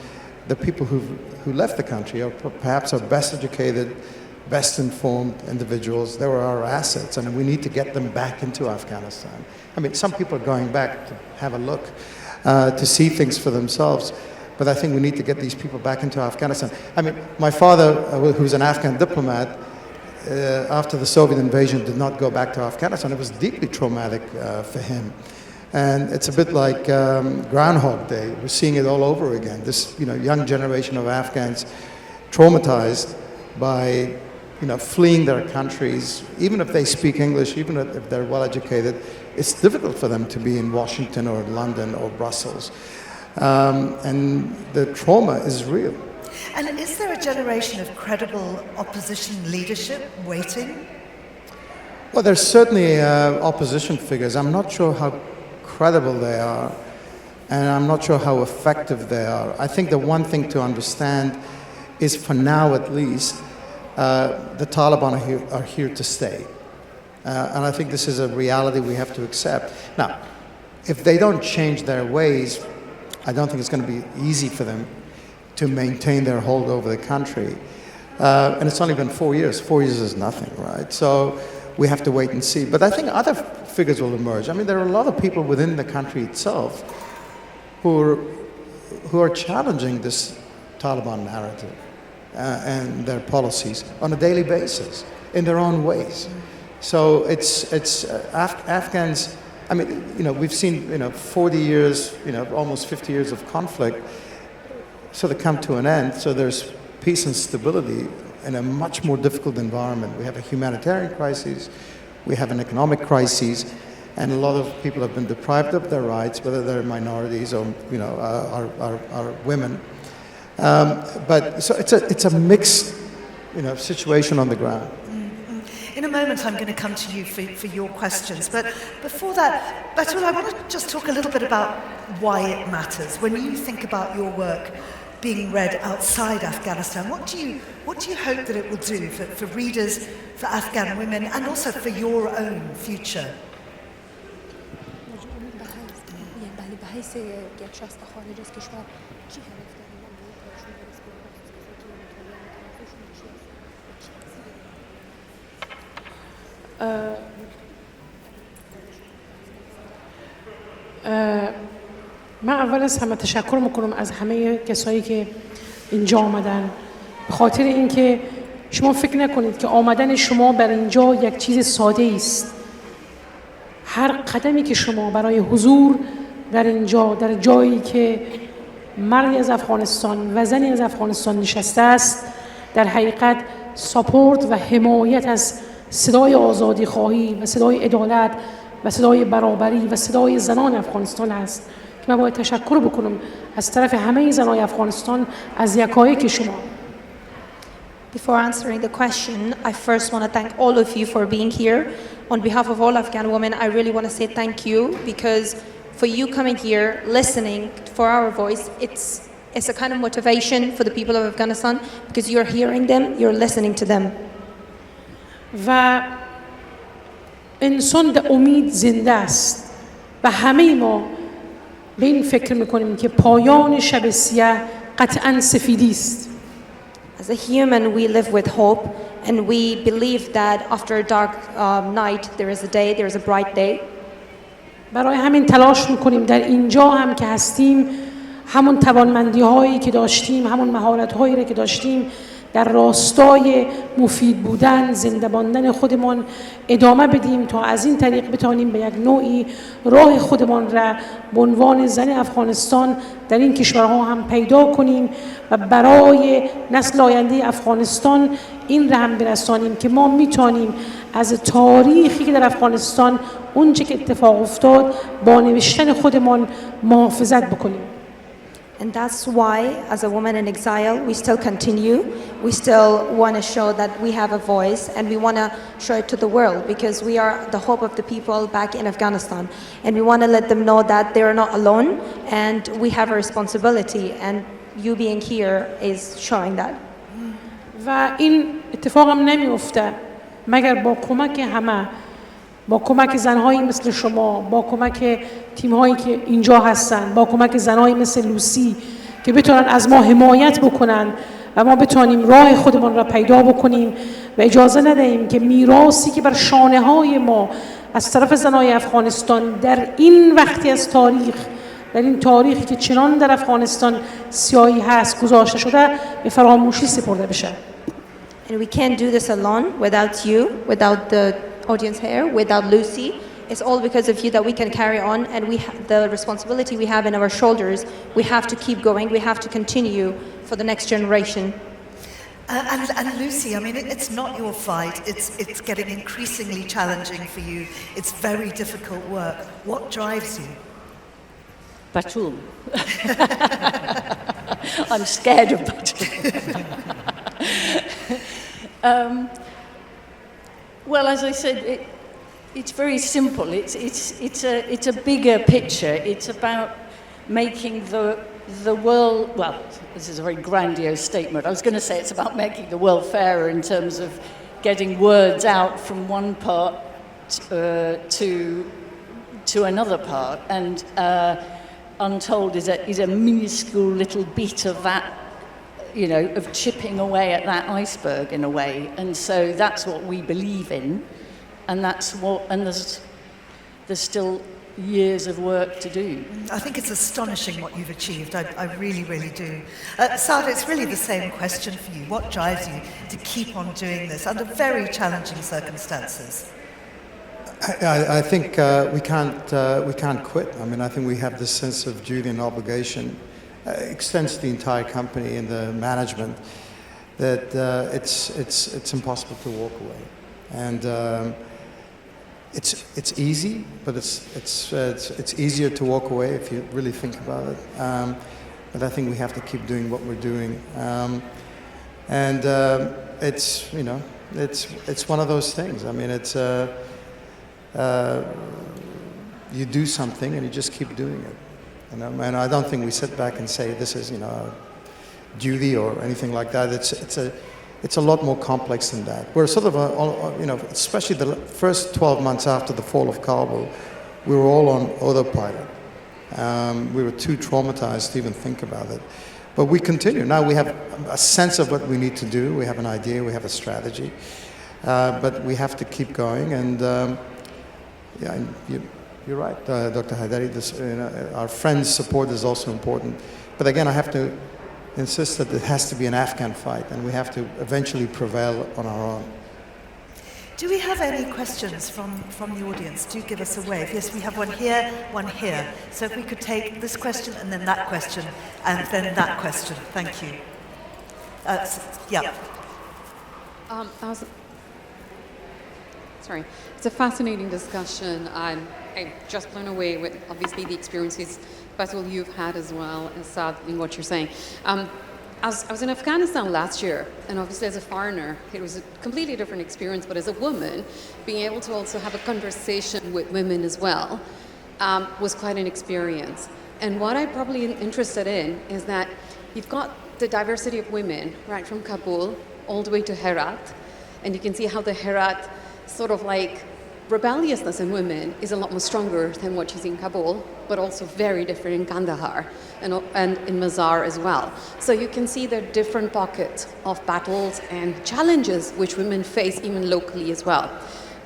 B: the people who left the country are perhaps our best educated, best informed individuals. They were our assets, and we need to get them back into Afghanistan. I mean, some people are going back to have a look, to see things for themselves. But I think we need to get these people back into Afghanistan. I mean, my father, who's an Afghan diplomat, after the Soviet invasion did not go back to Afghanistan. It was deeply traumatic for him. And it's a bit like Groundhog Day. We're seeing it all over again. This young generation of Afghans traumatized by fleeing their countries. Even if they speak English, even if they're well educated, it's difficult for them to be in Washington or London or Brussels. And the trauma is real.
A: And is there a generation of credible opposition leadership waiting?
B: Well, there's certainly opposition figures. I'm not sure how credible they are, and I'm not sure how effective they are. I think the one thing to understand is, for now at least, the Taliban are here to stay. And I think this is a reality we have to accept. Now, if they don't change their ways, I don't think it's going to be easy for them to maintain their hold over the country. And it's only been 4 years. 4 years is nothing, right? So we have to wait and see. But I think other figures will emerge. I mean, there are a lot of people within the country itself who are challenging this Taliban narrative and their policies on a daily basis in their own ways. So it's Afghans. I mean, we've seen 40 years, almost 50 years of conflict sort of come to an end. So there's peace and stability in a much more difficult environment. We have a humanitarian crisis, we have an economic crisis, and a lot of people have been deprived of their rights, whether they're minorities or are women. But so it's a mixed situation on the ground.
A: In a moment, I'm going to come to you for your questions. But before that, Batool, I want to just talk a little bit about why it matters. When you think about your work being read outside Afghanistan, what do you hope that it will do for readers, for Afghan women, and also for your own future?
C: من اول از همه تشکر میکنم از همه کسایی که اینجا آمدن، به خاطر اینکه شما فکر نکنید که آمدن شما بر اینجا یک چیز ساده است. هر قدمی که شما برای حضور در اینجا، در جایی که مردی از افغانستان و زنی از افغانستان نشسته است، در حقیقت ساپورت و حمایت از صدای آزادی خواهی و صدای عدالت و صدای برابری و صدای زنان افغانستان است که من باید تشکر بکنم از طرف همه زنان افغانستان از یکایک شما.
D: Before answering the question, I first want to thank all of you for being here. On behalf of all Afghan women, I really want to say thank you, because for you coming here, listening for our voice, it's a kind of motivation for the people of Afghanistan, because you're hearing them, you're listening to them.
C: و انسان به امید زنده است و همه ما به این فکر میکنیم که پایان شب سیاه قطعاً سفیدی است.
D: As a human, we live with hope, and we believe that after a dark night, there is a day, there is a bright day.
C: برای همین تلاش میکنیم در اینجا هم که هستیم همون توانمندی هایی که داشتیم، همون مهارت هایی را که داشتیم در راستای مفید بودن، زنده ماندن خودمان ادامه بدیم تا از این طریق بتوانیم به یک نوعی راه خودمان را به عنوان زن افغانستان در این کشورها هم پیدا کنیم و برای نسل آینده افغانستان این را هم برسانیم که ما میتونیم از تاریخی که در افغانستان اونچه که اتفاق افتاد با نوشتن خودمان محافظت بکنیم.
D: And that's why, as a woman in exile, we still continue. We still want to show that we have a voice, and we want to show it to the world, because we are the hope of the people back in Afghanistan. And we want to let them know that they are not alone, and we have a responsibility, and you being here is showing that.
C: و این اتفاق هم نمی‌افته مگر با کمک همه، با کمک زنهایی مثل شما، با کمک تیم‌هایی که اینجا هستن، با کمک زنهایی مثل لوسی که بتونن از ما حمایت بکنن و ما بتونیم راه خودمان را پیدا بکنیم و اجازه ندهیم که میراثی که بر شانه‌های ما از طرف زنای افغانستان در این وقتی از تاریخ، در این تاریخی که چنان در افغانستان سیاهی هست گذاشته شده، به فراموشی سپرده بشه.
D: And we can't do this alone without you, without the audience here, without Lucy. It's all because of you that we can carry on, and the responsibility we have in our shoulders, we have to keep going, we have to continue for the next generation.
A: And Lucy, I mean, it's not your fight, it's getting increasingly challenging for you. It's very difficult work. What drives you?
E: Batool. I'm scared of Batool. Well, as I said, it's very simple. It's a bigger picture. It's about making the world. Well, this is a very grandiose statement. I was going to say it's about making the world fairer in terms of getting words out from one part to another part, and Untold is a minuscule little bit of that. You know, of chipping away at that iceberg in a way, and so that's what we believe in, and there's still years of work to do.
A: I think it's astonishing what you've achieved. I really, really do. Saad, it's really the same question for you. What drives you to keep on doing this under very challenging circumstances?
B: I think we can't quit. I mean, I think we have this sense of duty and obligation. Extends to the entire company and the management, that it's impossible to walk away, and it's easy, but it's easier to walk away if you really think about it. But I think we have to keep doing what we're doing, and it's, you know, it's one of those things. I mean, it's, you do something and you just keep doing it. You know, and I don't think we sit back and say this is, you know, a duty or anything like that. It's a lot more complex than that. We're sort of, you know, especially the first 12 months after the fall of Kabul, we were all on autopilot. We were too traumatized to even think about it. But we continue. Now we have a sense of what we need to do. We have an idea, we have a strategy. But we have to keep going. And yeah, you're right, Dr. Haidari. This, you know, our friends' support is also important. But again, I have to insist that it has to be an Afghan fight, and we have to eventually prevail on our own.
A: Do we have any questions from the audience? Do give us a wave. Yes, we have one here, one here. So if we could take this question and then that question and then that question. Thank you. Yeah.
F: Sorry, it's a fascinating discussion. I'm just blown away with obviously the experiences, Batool, you've had as well as Saad in what you're saying. I was in Afghanistan last year, and obviously as a foreigner, it was a completely different experience, but as a woman, being able to also have a conversation with women as well was quite an experience. And what I'm probably interested in is that you've got the diversity of women, right from Kabul all the way to Herat, and you can see how the Herat sort of like rebelliousness in women is a lot more stronger than what you see in Kabul, but also very different in Kandahar and in Mazar as well. So you can see there are different pockets of battles and challenges which women face even locally as well.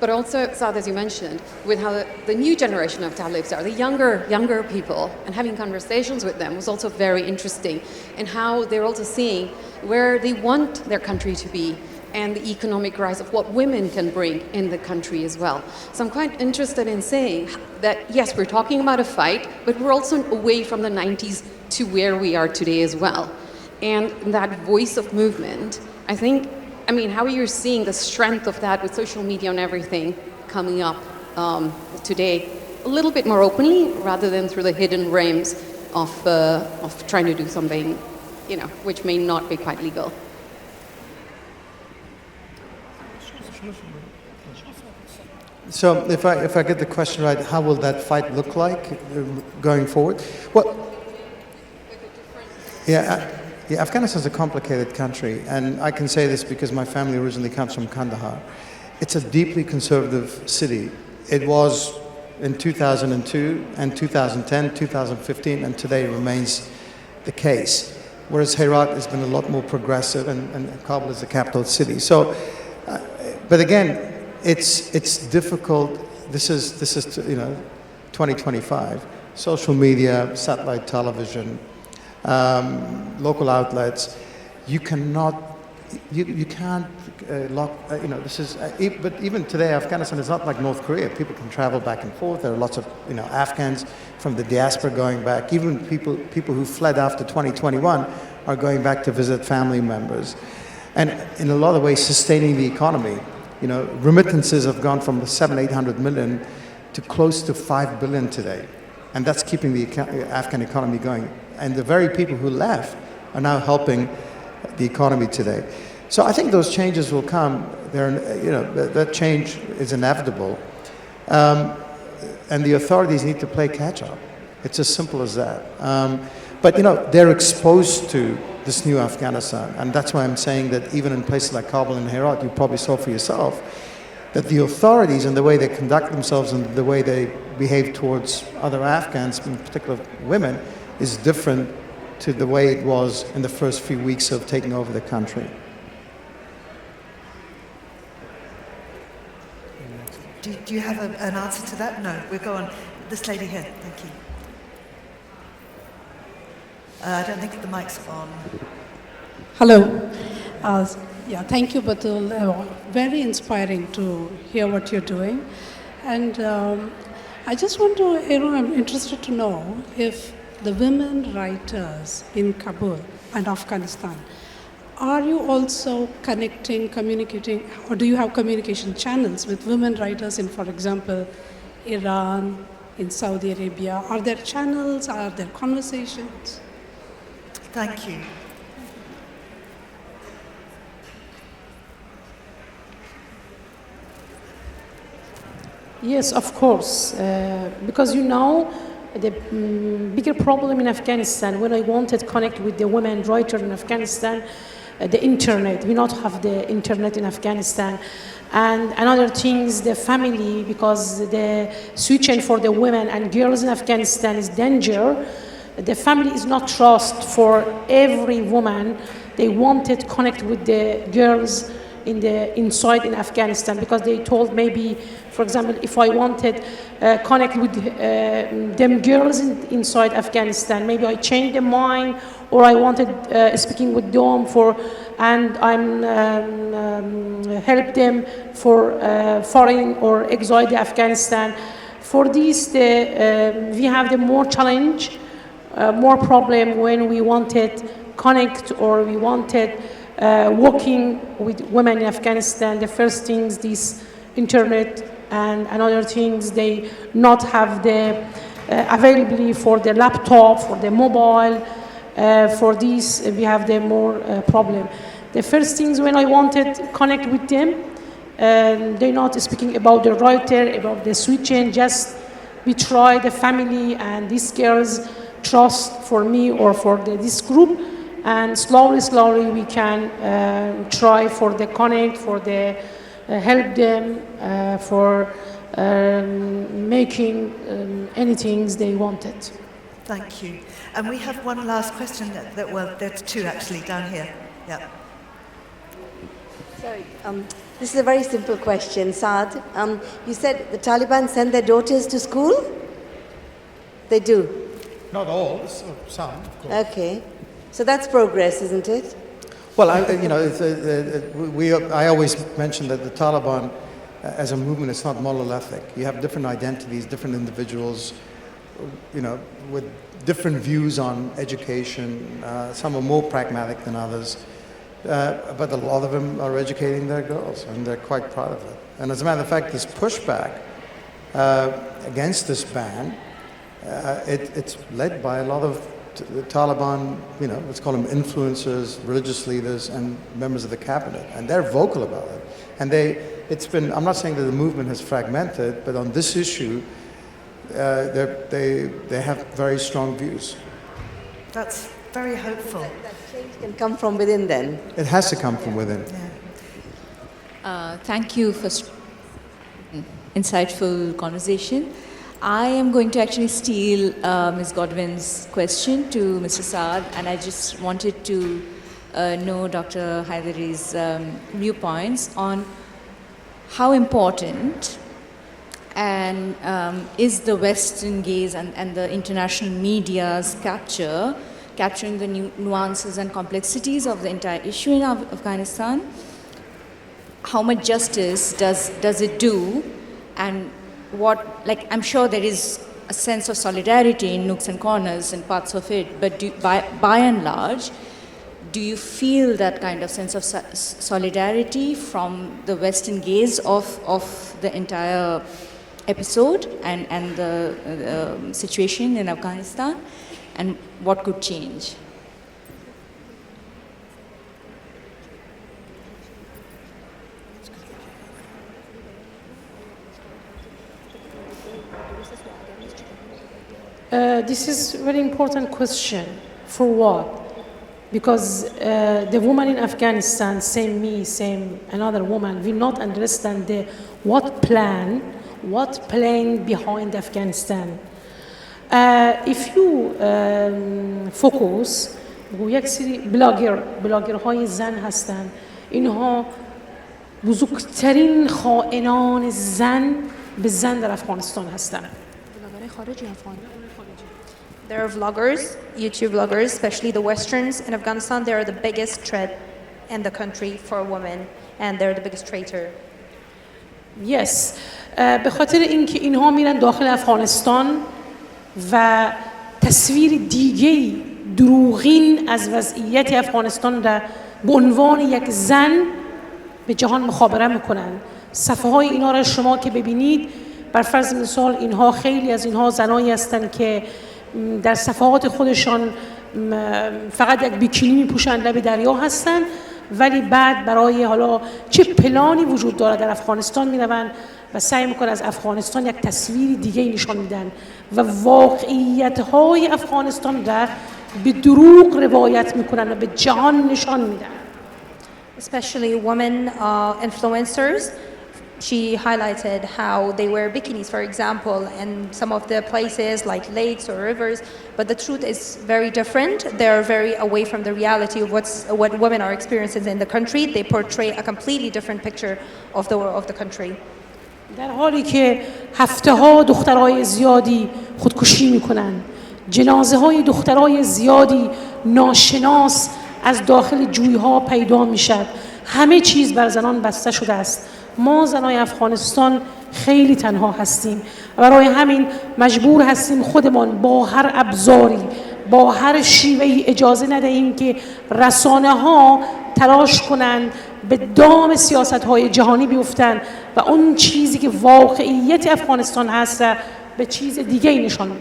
F: But also, Saad, as you mentioned, with how the new generation of Talibs are, the younger people, and having conversations with them was also very interesting, and how they're also seeing where they want their country to be, and the economic rise of what women can bring in the country as well. So I'm quite interested in saying that, yes, we're talking about a fight, but we're also away from the 90s to where we are today as well. And that voice of movement, I think, I mean, how you're seeing the strength of that with social media and everything coming up today, a little bit more openly, rather than through the hidden realms of trying to do something, you know, which may not be quite legal.
B: So if I get the question right, how will that fight look like going forward? Well, yeah, Afghanistan is a complicated country, and I can say this because my family originally comes from Kandahar. It's a deeply conservative city. It was in 2002 and 2010, 2015, and today remains the case. Whereas Herat has been a lot more progressive, and Kabul is the capital city. So, but again, it's difficult. This is you know, 2025. Social media, satellite television, local outlets. You cannot, you can't lock. You know, this is. But even today, Afghanistan is not like North Korea. People can travel back and forth. There are lots of, you know, Afghans from the diaspora going back. Even people who fled after 2021 are going back to visit family members, and in a lot of ways sustaining the economy. You know, remittances have gone from 700-800 million to close to 5 billion today. And that's keeping the Afghan economy going. And the very people who left are now helping the economy today. So I think those changes will come. You know, that change is inevitable. And the authorities need to play catch up. It's as simple as that. But, you know, they're exposed to this new Afghanistan. And that's why I'm saying that even in places like Kabul and Herat, you probably saw for yourself, that the authorities and the way they conduct themselves and the way they behave towards other Afghans, in particular women, is different to the way it was in the first few weeks of taking over the country.
A: Do you have an answer to that? No, we'll go on. This lady here, thank you. I don't think the mic's on.
G: Hello. Yeah, thank you, Batool. Very inspiring to hear what you're doing. And I just want to, you know, I'm interested to know if the women writers in Kabul and Afghanistan, are you also connecting, communicating, or do you have communication channels with women writers in, for example, Iran, in Saudi Arabia? Are there channels? Are there conversations?
A: Thank you.
C: Yes, of course. Because you know, the bigger problem in Afghanistan, when I wanted to connect with the women writers in Afghanistan, the internet. We not have the internet in Afghanistan. And another thing is the family, because the switching for the women and girls in Afghanistan is danger. The family is not trust for every woman. They wanted to connect with the girls inside in Afghanistan, because they told maybe, for example, if I wanted connect with them girls inside Afghanistan, maybe I changed their mind, or I wanted speaking with them and I'm help them for foreign or exile to Afghanistan. For this, we have the more challenge, more problem when we wanted connect or we wanted working with women in Afghanistan. The first things, this internet, and another things, they not have the availability for the laptop, for the mobile. For this, we have the more problem. The first things when I wanted to connect with them, they're not speaking about the writer, about the switching, just we try the family and these girls trust for me or for this group, and slowly we can try for the connect, for the help them for making anything they wanted.
A: Thank you. And we have one last question. Well, there's two actually down here. Yeah.
H: Sorry, this is a very simple question, Saad. You said the Taliban send their daughters to school? They do?
B: Not all, some, of course.
H: Okay. So that's progress, isn't it?
B: Well, I always mention that the Taliban, as a movement, it's not monolithic. You have different identities, different individuals, with different views on education. Some are more pragmatic than others, but a lot of them are educating their girls, and they're quite proud of it. And as a matter of fact, this pushback against this ban, it's led by a lot of the Taliban, let's call them influencers, religious leaders, and members of the cabinet, and they're vocal about it. And I'm not saying that the movement has fragmented, but on this issue, they have very strong views.
A: That's very hopeful.
H: That change can come from within then?
B: It has to come from within.
A: Yeah.
I: Thank you for insightful conversation. I am going to actually steal Ms. Godwin's question to Mr. Saad, and I just wanted to know Dr. Haidari's viewpoints on how important and is the Western gaze and the international media's capturing the nuances and complexities of the entire issue in Afghanistan. How much justice does it do, and I'm sure there is a sense of solidarity in nooks and corners and parts of it, but by and large, do you feel that kind of sense of solidarity from the Western gaze of the entire episode and the situation in Afghanistan, and what could change?
C: This is a very important question. For what? Because the woman in Afghanistan, same me, same another woman, will not understand what plan behind Afghanistan. If you focus, یک سری بلاگرهای زن هستن، اینها بزرگترین خائنان زن به زن در افغانستان هستن.
D: There are vloggers, YouTube vloggers, especially the Westerns in Afghanistan. They are the biggest threat in the country for women, and they're the biggest traitor.
C: Yes. به خاطر اینکه اینها میرن داخل افغانستان و تصویر دیگه‌ای دروغین از وضعیت افغانستان را به عنوان یک زن به جهان مخابره میکنن. صفحه های اینا را شما که ببینید، بر فرض مثال اینها خیلی از اینها زنایی هستند که در صفحات خودشان فقط یک بیکینی میپوشن، لب دریا هستن ولی بعد برای حالا چه پلانی وجود داره در افغانستان میروند و سعی میکنن از افغانستان یک تصویری دیگه نشان میدن و واقعیت‌های افغانستان در به دروغ روایت میکنن و به جهان نشان میدن.
D: Especially women influencers. She highlighted how they wear bikinis, for example, in some of the places like lakes or rivers, but the truth is very different. They're very away from the reality of what women are experiencing in the country. They portray a completely different picture of the country.
C: در حالی که هفته‌ها دخترای زیادی خودکشی میکنن، جنازه‌های دخترای زیادی ناشناس از داخل جوی‌ها پیدا میشد، همه چیز بر زنان بسته شده است. ما زنای افغانستان خیلی تنها هستیم و برای همین مجبور هستیم خودمان با هر ابزاری، با هر شیوهی اجازه ندهیم که رسانه‌ها تلاش کنند به دام سیاست‌های جهانی بیفتند و اون چیزی که واقعیت افغانستان هست به چیز دیگه‌ای نشان بدن.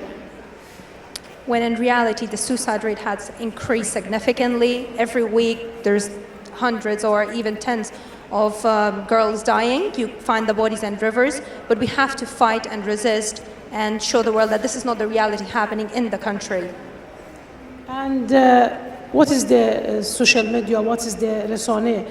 D: When in reality the suicide rate has increased significantly. Every week there's hundreds or even tens of girls dying. You find the bodies in rivers, but we have to fight and resist and show the world that this is not the reality happening in the country.
C: And what is the social media, what is the رسانه؟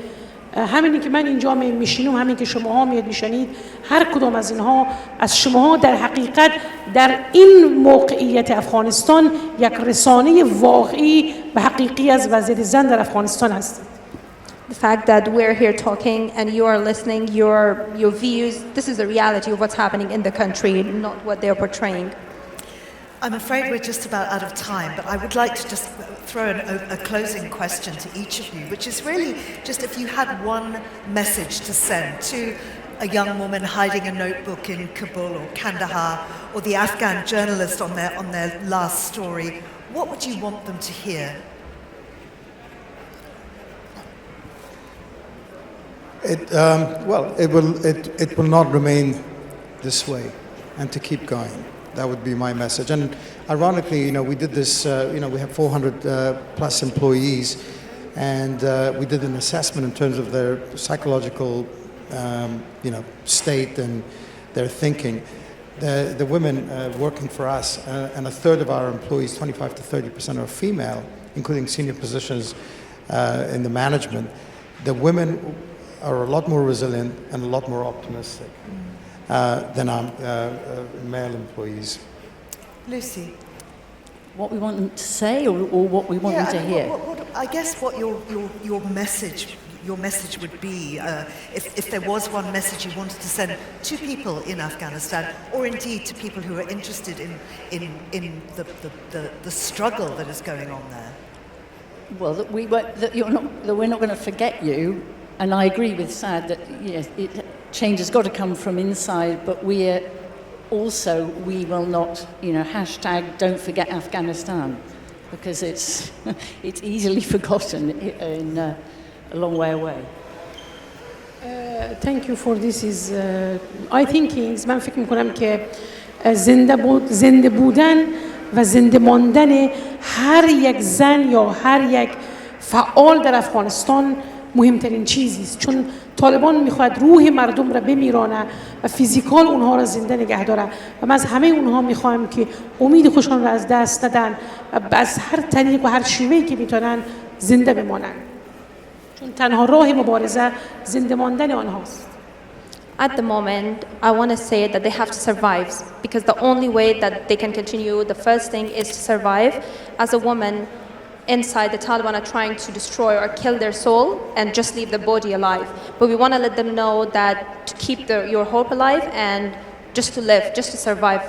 C: همینی که من اینجا میشینم، همین که شماها میشنید، هر کدام از اینها از شماها در حقیقت در این موقعیت افغانستان یک رسانه واقعی و حقیقی از وضعیت زن در افغانستان هستید.
D: The fact that we're here talking and you are listening, your views, this is the reality of what's happening in the country, not what they're portraying.
A: I'm afraid we're just about out of time, but I would like to just throw a closing question to each of you, which is really just if you had one message to send to a young woman hiding a notebook in Kabul or Kandahar, or the Afghan journalist on their last story, what would you want them to hear?
B: It will not remain this way, and to keep going. That would be my message. And ironically, we did this. We have 400 plus employees, and we did an assessment in terms of their psychological, state and their thinking. The women working for us, and a third of our employees, 25 to 30%, are female, including senior positions in the management. The women are a lot more resilient and a lot more optimistic than our male employees.
A: Lucy?
E: What we want them to say or what we want them to hear?
A: I guess what your message would be, if there was one message you wanted to send to people in Afghanistan, or indeed to people who are interested in the struggle that is going on there.
E: Well, that we're not going to forget you, and I agree with Saad that change has got to come from inside, but we will not, hashtag don't forget Afghanistan, because it's easily forgotten in a long way away.
C: Thank you for this. I think من فکر میکنم که زنده بودن و زنده ماندن هر یک زن یا هر یک فعال در افغانستان مهمترین چیزی است، چون طالبان میخواد روح مردم را بمیرانه و فیزیکال اونها را زنده نگه داره و من از همه اونها میخوایم که امید خودشان را از دست ندن و از هر طریق و هر شیوهی که میتونن زنده بمانن، چون تنها راه مبارزه زنده ماندن آنهاست.
D: At the moment, I want to say that they have to survive, because the only way that they can continue, the first thing is to survive. As a woman inside, the Taliban are trying to destroy or kill their soul and just leave the body alive. But we want to let them know that to keep your hope alive and just to live, just to survive.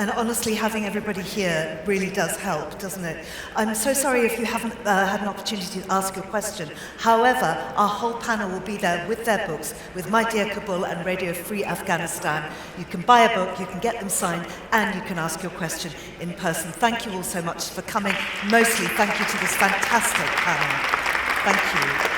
A: And honestly, having everybody here really does help, doesn't it? I'm so sorry if you haven't had an opportunity to ask your question. However, our whole panel will be there with their books, with My Dear Kabul and Radio Free Afghanistan. You can buy a book, you can get them signed, and you can ask your question in person. Thank you all so much for coming. Mostly, thank you to this fantastic panel. Thank you.